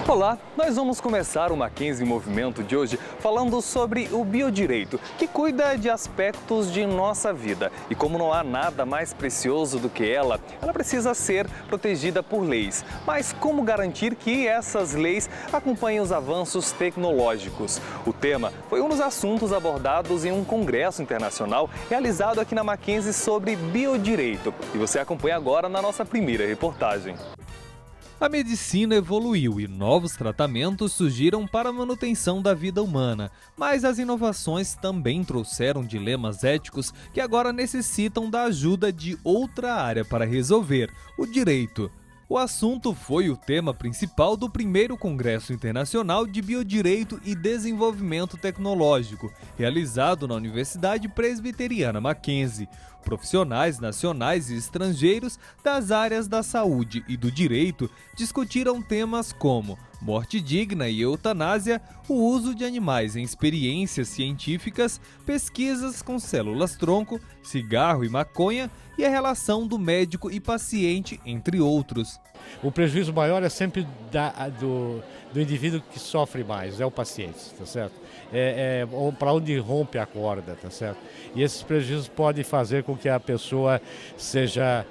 Olá, nós vamos começar o Mackenzie em Movimento de hoje falando sobre o biodireito, que cuida de aspectos de nossa vida. E como não há nada mais precioso do que ela precisa ser protegida por leis. Mas como garantir que essas leis acompanhem os avanços tecnológicos? O tema foi um dos assuntos abordados em um congresso internacional realizado aqui na Mackenzie sobre biodireito. E você acompanha agora na nossa primeira reportagem. A medicina evoluiu e novos tratamentos surgiram para a manutenção da vida humana, mas as inovações também trouxeram dilemas éticos que agora necessitam da ajuda de outra área para resolver: o direito. O assunto foi o tema principal do primeiro Congresso Internacional de Biodireito e Desenvolvimento Tecnológico, realizado na Universidade Presbiteriana Mackenzie. Profissionais nacionais e estrangeiros das áreas da saúde e do direito discutiram temas como morte digna e eutanásia, o uso de animais em experiências científicas, pesquisas com células-tronco, cigarro e maconha e a relação do médico e paciente, entre outros. O prejuízo maior é sempre do indivíduo que sofre mais, é o paciente, tá certo? Para onde rompe a corda, tá certo? E esses prejuízos podem fazer com que a pessoa seja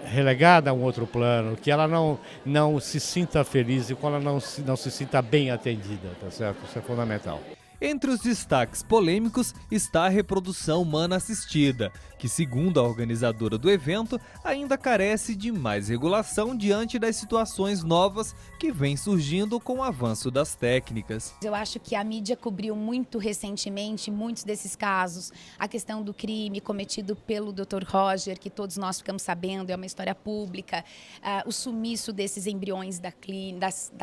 relegada a um outro plano, que ela não se sinta feliz e quando ela não se sinta bem atendida, tá certo? Isso é fundamental. Entre os destaques polêmicos está a reprodução humana assistida, que, segundo a organizadora do evento, ainda carece de mais regulação diante das situações novas que vêm surgindo com o avanço das técnicas. Eu acho que a mídia cobriu muito recentemente muitos desses casos. A questão do crime cometido pelo Dr. Roger, que todos nós ficamos sabendo, é uma história pública. O sumiço desses embriões da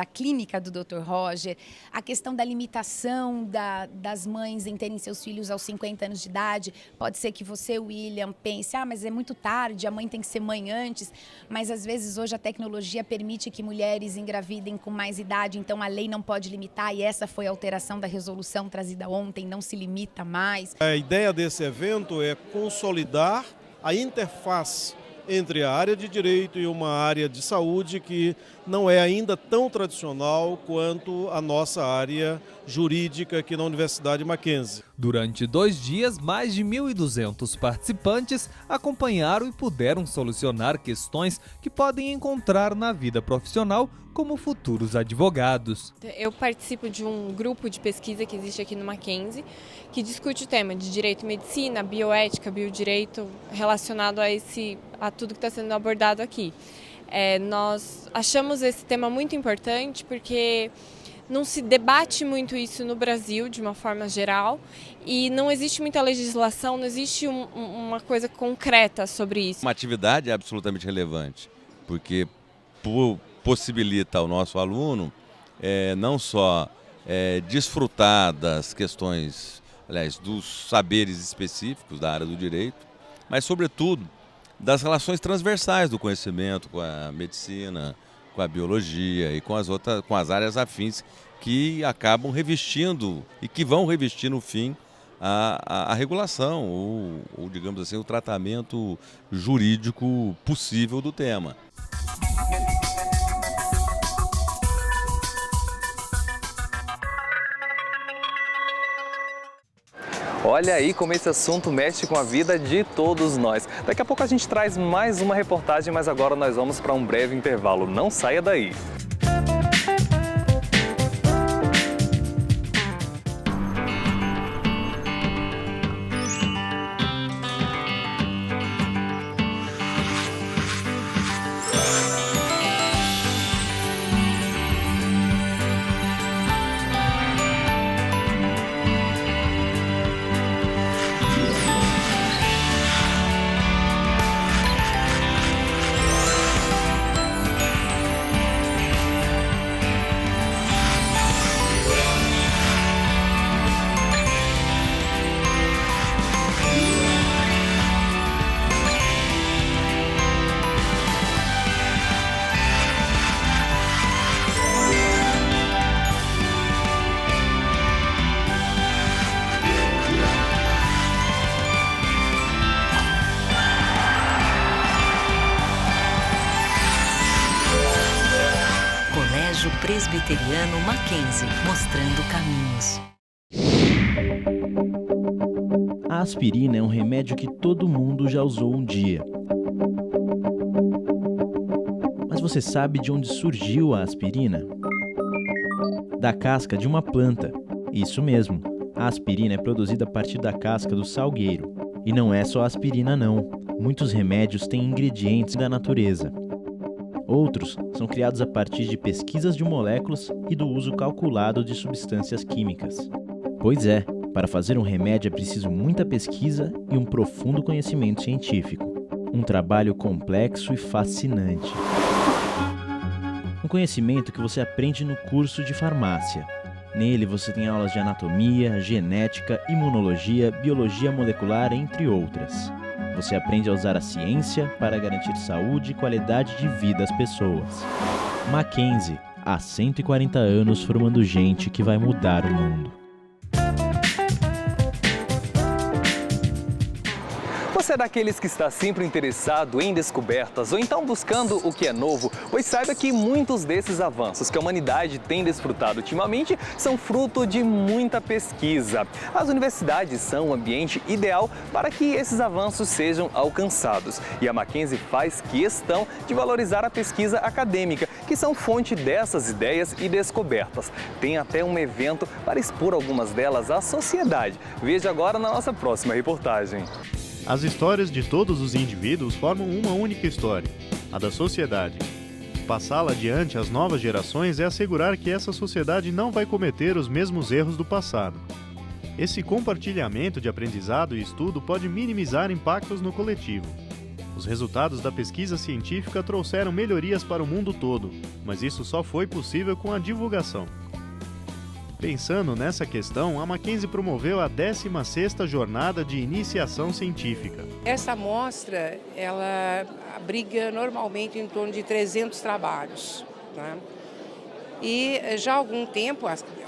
clínica do Dr. Roger. A questão da limitação das mães em terem seus filhos aos 50 anos de idade. Pode ser que você, William, pense, mas é muito tarde, a mãe tem que ser mãe antes. Mas às vezes hoje a tecnologia permite que mulheres engravidem com mais idade, então a lei não pode limitar e essa foi a alteração da resolução trazida ontem, não se limita mais. A ideia desse evento é consolidar a interface entre a área de direito e uma área de saúde que não é ainda tão tradicional quanto a nossa área jurídica aqui na Universidade Mackenzie. Durante 2 dias, mais de 1.200 participantes acompanharam e puderam solucionar questões que podem encontrar na vida profissional como futuros advogados. Eu participo de um grupo de pesquisa que existe aqui no Mackenzie, que discute o tema de direito e medicina, bioética, biodireito, relacionado a tudo que está sendo abordado aqui. Nós achamos esse tema muito importante porque não se debate muito isso no Brasil, de uma forma geral, e não existe muita legislação, não existe uma coisa concreta sobre isso. Uma atividade absolutamente relevante, porque possibilita ao nosso aluno não só desfrutar das questões, aliás, dos saberes específicos da área do direito, mas, sobretudo, das relações transversais do conhecimento com a medicina, com a biologia e com as áreas afins que acabam revestindo e que vão revestir no fim a regulação ou, digamos assim, o tratamento jurídico possível do tema. Olha aí como esse assunto mexe com a vida de todos nós. Daqui a pouco a gente traz mais uma reportagem, mas agora nós vamos para um breve intervalo. Não saia daí! Presbiteriano Mackenzie, mostrando caminhos. A aspirina é um remédio que todo mundo já usou um dia. Mas você sabe de onde surgiu a aspirina? Da casca de uma planta. Isso mesmo, a aspirina é produzida a partir da casca do salgueiro. E não é só aspirina não, muitos remédios têm ingredientes da natureza. Outros são criados a partir de pesquisas de moléculas e do uso calculado de substâncias químicas. Pois é, para fazer um remédio é preciso muita pesquisa e um profundo conhecimento científico. Um trabalho complexo e fascinante. Um conhecimento que você aprende no curso de farmácia. Nele você tem aulas de anatomia, genética, imunologia, biologia molecular, entre outras. Você aprende a usar a ciência para garantir saúde e qualidade de vida às pessoas. Mackenzie, há 140 anos formando gente que vai mudar o mundo. Você é daqueles que está sempre interessado em descobertas ou então buscando o que é novo? Pois saiba que muitos desses avanços que a humanidade tem desfrutado ultimamente são fruto de muita pesquisa. As universidades são o ambiente ideal para que esses avanços sejam alcançados. E a Mackenzie faz questão de valorizar a pesquisa acadêmica, que são fonte dessas ideias e descobertas. Tem até um evento para expor algumas delas à sociedade. Veja agora na nossa próxima reportagem. As histórias de todos os indivíduos formam uma única história, a da sociedade. Passá-la adiante às novas gerações é assegurar que essa sociedade não vai cometer os mesmos erros do passado. Esse compartilhamento de aprendizado e estudo pode minimizar impactos no coletivo. Os resultados da pesquisa científica trouxeram melhorias para o mundo todo, mas isso só foi possível com a divulgação. Pensando nessa questão, a Mackenzie promoveu a 16ª Jornada de Iniciação Científica. Essa mostra, ela abriga normalmente em torno de 300 trabalhos, né? E já há algum tempo,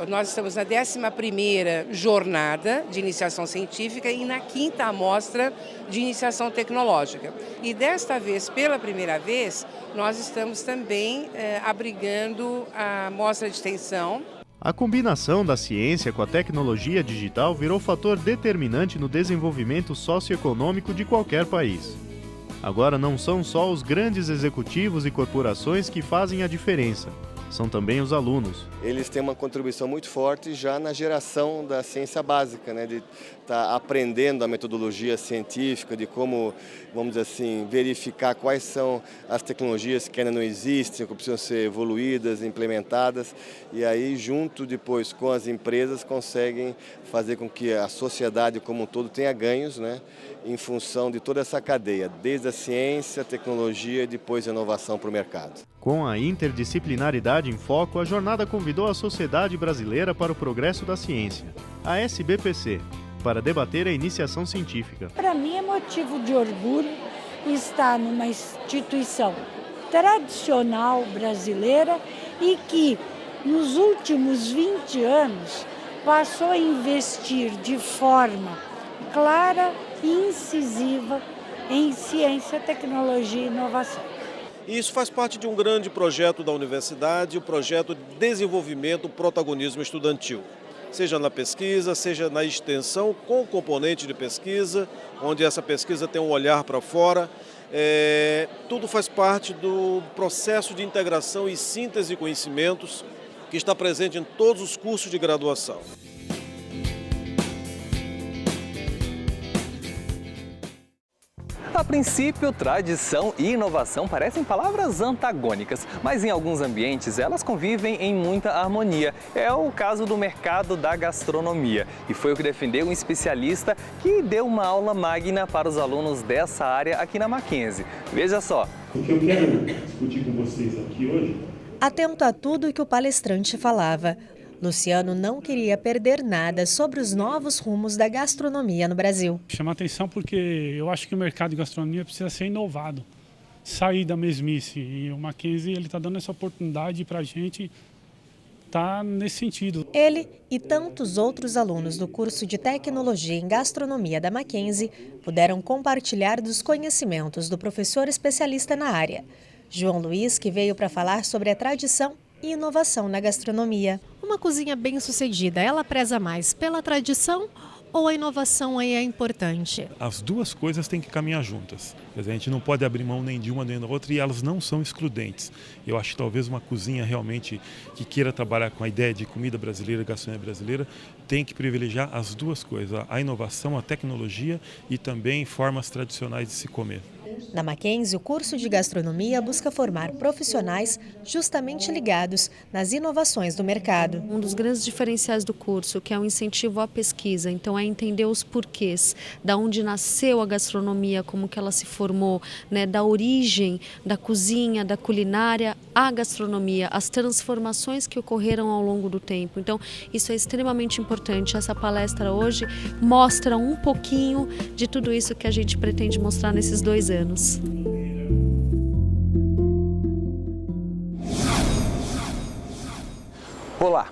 nós estamos na 11ª Jornada de Iniciação Científica e na 5ª Amostra de Iniciação Tecnológica. E desta vez, pela primeira vez, nós estamos também abrigando a mostra de extensão. A combinação da ciência com a tecnologia digital virou fator determinante no desenvolvimento socioeconômico de qualquer país. Agora não são só os grandes executivos e corporações que fazem a diferença, são também os alunos. Eles têm uma contribuição muito forte já na geração da ciência básica, né? De estar aprendendo a metodologia científica, de como, vamos dizer assim, verificar quais são as tecnologias que ainda não existem, que precisam ser evoluídas, implementadas, e aí junto depois com as empresas conseguem fazer com que a sociedade como um todo tenha ganhos, né? Em função de toda essa cadeia, desde a ciência, a tecnologia e depois a inovação para o mercado. Com a interdisciplinaridade em foco, a jornada convidou a Sociedade Brasileira para o Progresso da Ciência, a SBPC, para debater a iniciação científica. Para mim é motivo de orgulho estar numa instituição tradicional brasileira e que nos últimos 20 anos passou a investir de forma clara e incisiva em ciência, tecnologia e inovação. Isso faz parte de um grande projeto da universidade, o projeto de desenvolvimento do protagonismo estudantil. Seja na pesquisa, seja na extensão, com componente de pesquisa, onde essa pesquisa tem um olhar para fora. Tudo faz parte do processo de integração e síntese de conhecimentos que está presente em todos os cursos de graduação. A princípio, tradição e inovação parecem palavras antagônicas, mas em alguns ambientes elas convivem em muita harmonia. É o caso do mercado da gastronomia. E foi o que defendeu um especialista que deu uma aula magna para os alunos dessa área aqui na Mackenzie. Veja só. O que eu quero discutir com vocês aqui hoje... Atento a tudo que o palestrante falava, Luciano não queria perder nada sobre os novos rumos da gastronomia no Brasil. Chama atenção porque eu acho que o mercado de gastronomia precisa ser inovado, sair da mesmice. E o Mackenzie está dando essa oportunidade para a gente estar nesse sentido. Ele e tantos outros alunos do curso de Tecnologia em Gastronomia da Mackenzie puderam compartilhar dos conhecimentos do professor especialista na área. João Luiz, que veio para falar sobre a tradição e inovação na gastronomia. Uma cozinha bem-sucedida, ela preza mais pela tradição ou a inovação aí é importante? As duas coisas têm que caminhar juntas. Quer dizer, a gente não pode abrir mão nem de uma nem da outra e elas não são excludentes. Eu acho que talvez uma cozinha realmente que queira trabalhar com a ideia de comida brasileira, gastronomia brasileira, tem que privilegiar as duas coisas, a inovação, a tecnologia e também formas tradicionais de se comer. Na Mackenzie, o curso de gastronomia busca formar profissionais justamente ligados nas inovações do mercado. Um dos grandes diferenciais do curso, que é o incentivo à pesquisa, então é entender os porquês, da onde nasceu a gastronomia, como que ela se formou, né, da origem da cozinha, da culinária à gastronomia, as transformações que ocorreram ao longo do tempo. Então, isso é extremamente importante. Essa palestra hoje mostra um pouquinho de tudo isso que a gente pretende mostrar nesses 2 anos. Olá,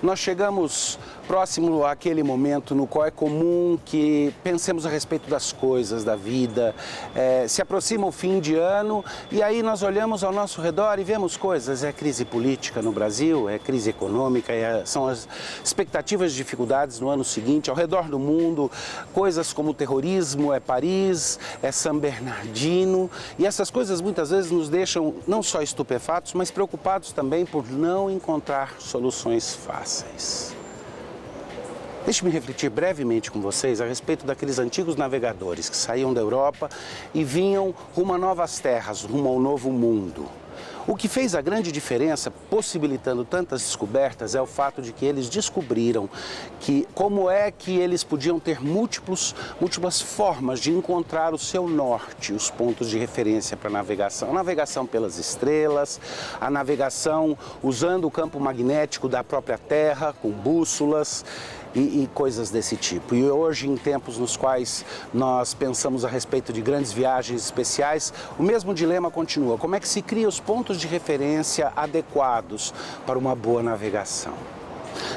nós chegamos próximo àquele momento no qual é comum que pensemos a respeito das coisas, da vida. Se aproxima o fim de ano e aí nós olhamos ao nosso redor e vemos coisas. É crise política no Brasil, é crise econômica, são as expectativas de dificuldades no ano seguinte. Ao redor do mundo, coisas como terrorismo, é Paris, é San Bernardino. E essas coisas muitas vezes nos deixam não só estupefatos, mas preocupados também por não encontrar soluções fáceis. Deixe-me refletir brevemente com vocês a respeito daqueles antigos navegadores que saíam da Europa e vinham rumo a novas terras, rumo ao novo mundo. O que fez a grande diferença, possibilitando tantas descobertas, é o fato de que eles descobriram como é que eles podiam ter múltiplas formas de encontrar o seu norte, os pontos de referência para a navegação. A navegação pelas estrelas, a navegação usando o campo magnético da própria Terra, com bússolas, e coisas desse tipo. E hoje, em tempos nos quais nós pensamos a respeito de grandes viagens especiais, o mesmo dilema continua. Como é que se cria os pontos de referência adequados para uma boa navegação?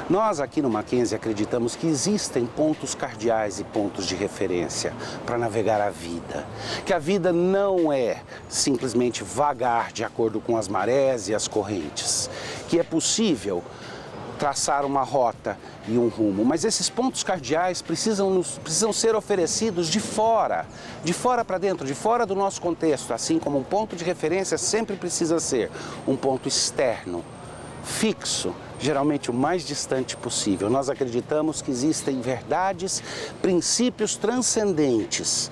Nós aqui no Mackenzie acreditamos que existem pontos cardeais e pontos de referência para navegar a vida. Que a vida não é simplesmente vagar de acordo com as marés e as correntes. Que é possível traçar uma rota e um rumo, mas esses pontos cardeais precisam ser oferecidos de fora para dentro, de fora do nosso contexto, assim como um ponto de referência sempre precisa ser um ponto externo, fixo, geralmente o mais distante possível. Nós acreditamos que existem verdades, princípios transcendentes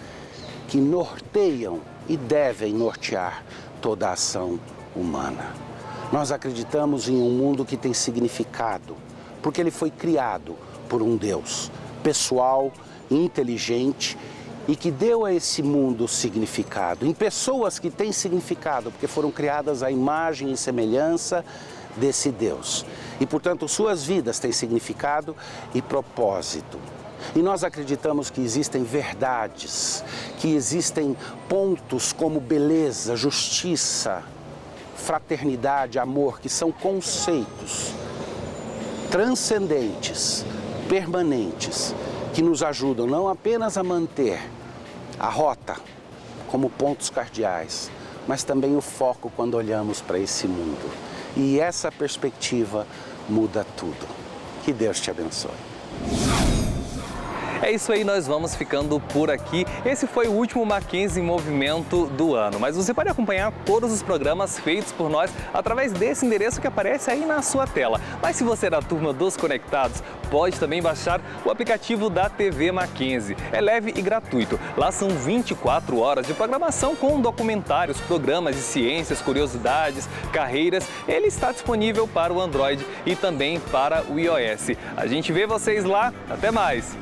que norteiam e devem nortear toda a ação humana. Nós acreditamos em um mundo que tem significado, porque ele foi criado por um Deus pessoal, inteligente e que deu a esse mundo significado. Em pessoas que têm significado, porque foram criadas à imagem e semelhança desse Deus. E, portanto, suas vidas têm significado e propósito. E nós acreditamos que existem verdades, que existem pontos como beleza, justiça, fraternidade, amor, que são conceitos transcendentes, permanentes, que nos ajudam não apenas a manter a rota como pontos cardeais, mas também o foco quando olhamos para esse mundo. E essa perspectiva muda tudo. Que Deus te abençoe. É isso aí, nós vamos ficando por aqui. Esse foi o último Mackenzie em Movimento do ano, mas você pode acompanhar todos os programas feitos por nós através desse endereço que aparece aí na sua tela. Mas se você é da turma dos conectados, pode também baixar o aplicativo da TV Mackenzie. É leve e gratuito. Lá são 24 horas de programação com documentários, programas de ciências, curiosidades, carreiras. Ele está disponível para o Android e também para o iOS. A gente vê vocês lá. Até mais!